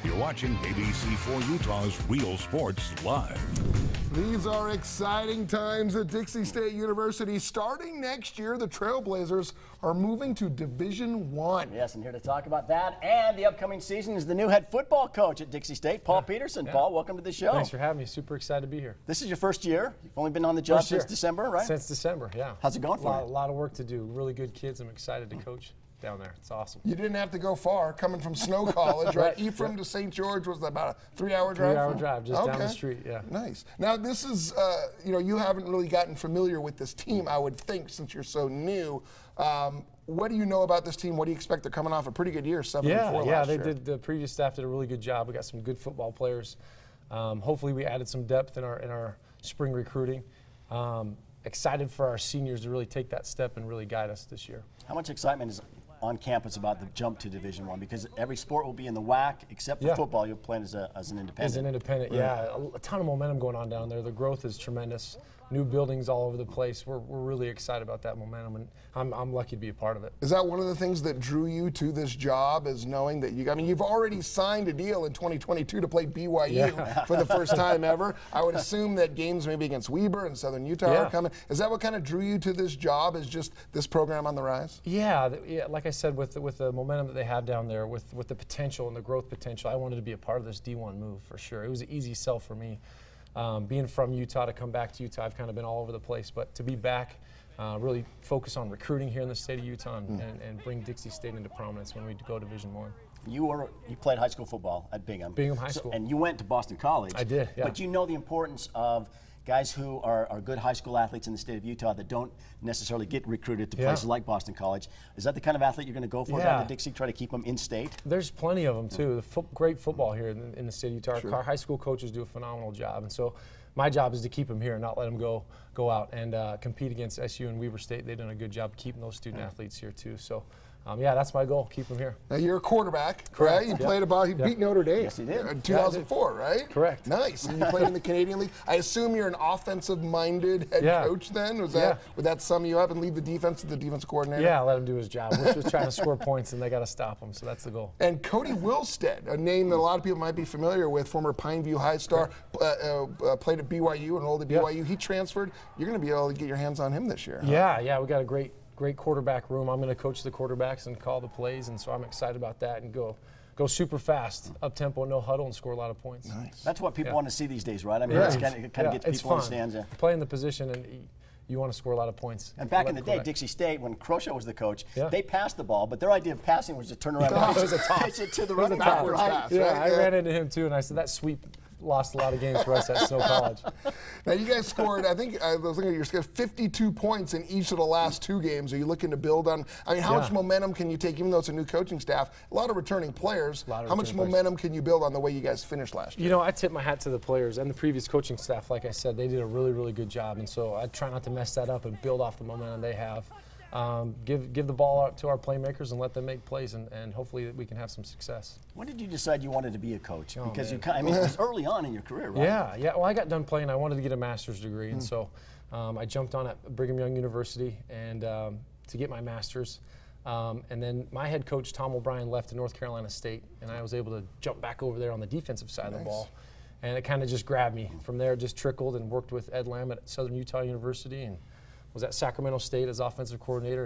You're watching ABC4 Utah's Real Sports Live. These are exciting times at Dixie State University. Starting next year, the Trailblazers are moving to Division I. Yes, and here to talk about that and the upcoming season is the new head football coach at Dixie State, Paul Peterson. Paul, welcome to the show. Thanks for having me. Super excited to be here. This is your first year. You've only been on the job since December, right? Since December, yeah. How's it going for you? A lot of work to do. Really good kids. I'm excited to coach down there. It's awesome. You didn't have to go far, coming from Snow College, right? Ephraim to St. George was about a 3-hour drive? 3-hour drive, just down the street, yeah. Nice. Now, this is, you haven't really gotten familiar with this team, I would think, since you're so new. What do you know about this team? What do you expect? They're coming off a pretty good year, 7-4 last year. The previous staff did a really good job. We got some good football players. Hopefully we added some depth in our spring recruiting. Excited for our seniors to really take that step and really guide us this year. How much excitement is on campus about the jump to Division I? Because every sport will be in the WAC, except for football. You'll play as an independent. As an independent, yeah. A ton of momentum going on down there. The growth is tremendous. New buildings all over the place. We're really excited about that momentum, and I'm lucky to be a part of it. Is that one of the things that drew you to this job, is knowing that you've already signed a deal in 2022 to play BYU for the first time ever? I would assume that games maybe against Weber and Southern Utah are coming. Is that what kind of drew you to this job, is just this program on the rise? Yeah, like I said, with the momentum that they have down there, with the potential and the growth potential, I wanted to be a part of this D1 move for sure. It was an easy sell for me. Being from Utah, to come back to Utah, I've kind of been all over the place, but to be back, really focus on recruiting here in the state of Utah and bring Dixie State into prominence when we go Division I. You played high school football at Bingham. Bingham High School. And you went to Boston College. I did, yeah. But you know the importance of guys who are good high school athletes in the state of Utah that don't necessarily get recruited to places like Boston College. Is that the kind of athlete you're going to go for down to Dixie, try to keep them in state? There's plenty of them too. Great football here in the state of Utah. Our high school coaches do a phenomenal job, and so my job is to keep them here and not let them go out and compete against SU and Weber State. They've done a good job keeping those student athletes here too. So. That's my goal, keep them here. Now, you're a quarterback, right? You played he beat Notre Dame. Yes, he did. In 2004, right? Correct. Nice. And you played in the Canadian League. I assume you're an offensive-minded head coach then? Would that sum you up and lead the defense to the defensive coordinator? Yeah, let him do his job. We're just trying to score points, and they got to stop him, so that's the goal. And Cody Wilstead, a name that a lot of people might be familiar with, former Pineview High star, played at BYU, enrolled at BYU. He transferred. You're going to be able to get your hands on him this year. Huh? Yeah, we got a great quarterback room. I'm going to coach the quarterbacks and call the plays, and so I'm excited about that, and go super fast, up tempo, no huddle, and score a lot of points. Nice. That's what people want to see these days, right? I mean, it kind of gets people in the stands. Playing the position, and you want to score a lot of points. And back in the day, Dixie State, when Crochet was the coach, they passed the ball, but their idea of passing was to turn around and pitch it to the running back. I ran into him too, and I said, that sweep lost a lot of games for us at Snow College. Now, you guys scored, I think, I was looking at your schedule, 52 points in each of the last 2 games. Are you looking to build on? I mean, how much momentum can you take, even though it's a new coaching staff, a lot of returning players, how much momentum can you build on the way you guys finished last year? You know, I tip my hat to the players and the previous coaching staff. Like I said, they did a really, really good job, and so I try not to mess that up and build off the momentum they have. Give the ball out to our playmakers and let them make plays, and hopefully we can have some success. When did you decide you wanted to be a coach? Because it was early on in your career, right? Yeah. Well, I got done playing. I wanted to get a master's degree, and so I jumped on at Brigham Young University and to get my master's. And then my head coach, Tom O'Brien, left to North Carolina State, and I was able to jump back over there on the defensive side of the ball. And it kind of just grabbed me. From there, it just trickled, and worked with Ed Lamb at Southern Utah University, and was at Sacramento State as offensive coordinator,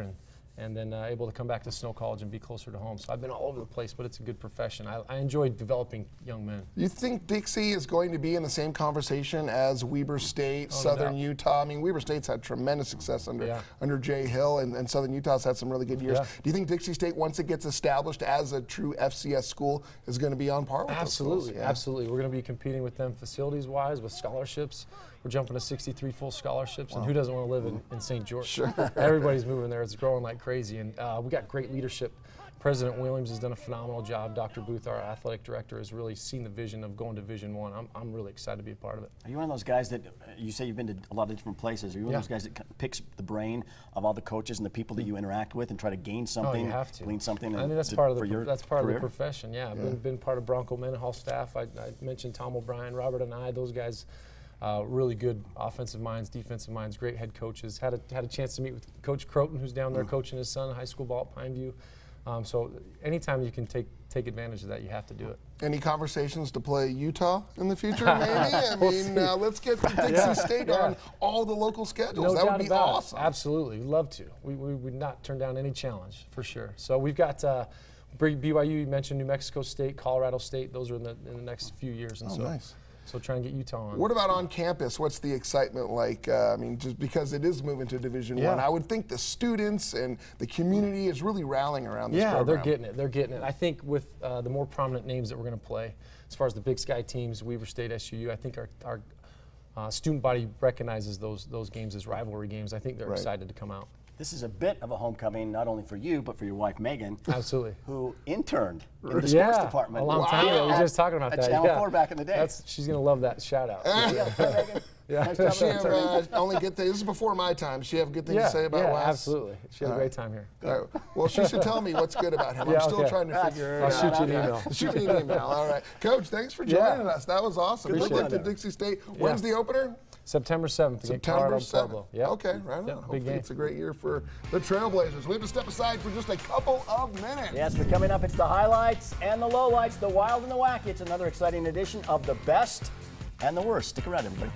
and then able to come back to Snow College and be closer to home. So I've been all over the place, but it's a good profession. I enjoy developing young men. You think Dixie is going to be in the same conversation as Weber State, Southern Utah? I mean, Weber State's had tremendous success under Jay Hill, and Southern Utah's had some really good years. Do you think Dixie State, once it gets established as a true FCS school, is going to be on par with those schools? Absolutely. We're going to be competing with them facilities-wise, with scholarships. We're jumping to 63 full scholarships, and who doesn't want to live in St. George? Sure. Everybody's moving there. It's growing like crazy, and we got great leadership. President Williams has done a phenomenal job. Dr. Booth, our athletic director, has really seen the vision of going to Division I. I'm really excited to be a part of it. Are you one of those guys that, you say you've been to a lot of different places, are you one of those guys that picks the brain of all the coaches and the people that you interact with and try to gain something, you have to. glean something? I mean, that's part of the profession, I've been part of Bronco Mendenhall staff. I mentioned Tom O'Brien, Robert and I, those guys. Really good offensive minds, defensive minds, great head coaches. Had a chance to meet with Coach Croton, who's down there coaching his son high school ball at Pineview. So anytime you can take advantage of that, you have to do it. Any conversations to play Utah in the future, maybe? I mean, let's get the Dixie State on all the local schedules. No that doubt would be about awesome. It. Absolutely, we'd love to. We would not turn down any challenge, for sure. So we've got BYU, you mentioned New Mexico State, Colorado State. Those are in the next few years. And Nice. So try and get Utah on. What about on campus? What's the excitement like? I mean, just because it is moving to Division I, I would think the students and the community is really rallying around this program. Yeah, they're getting it. They're getting it. I think with the more prominent names that we're going to play, as far as the Big Sky teams, Weber State, SUU, I think our student body recognizes those games as rivalry games. I think they're excited to come out. This is a bit of a homecoming, not only for you, but for your wife, Megan. Absolutely. Who interned in the sports department. A long time ago. We were just talking about at that. Channel 4 back in the day. She's going to love that shout out. Megan. Does she have only good things? This is before my time. Does she have good things to say about Wes? Absolutely. She had a great time here. Well, she should tell me what's good about him. I'm still trying to figure it out. I'll shoot you an email. Shoot me an email. All right. Coach, thanks for joining us. That was awesome. Good luck to Dixie State. When's the opener? September 7th. September 7th. Yep. Okay, right on. Yep, Hopefully it's a great year for the Trailblazers. We have to step aside for just a couple of minutes. Yes, but coming up, it's the highlights and the lowlights, the wild and the wacky. It's another exciting edition of the best and the worst. Stick around, everybody.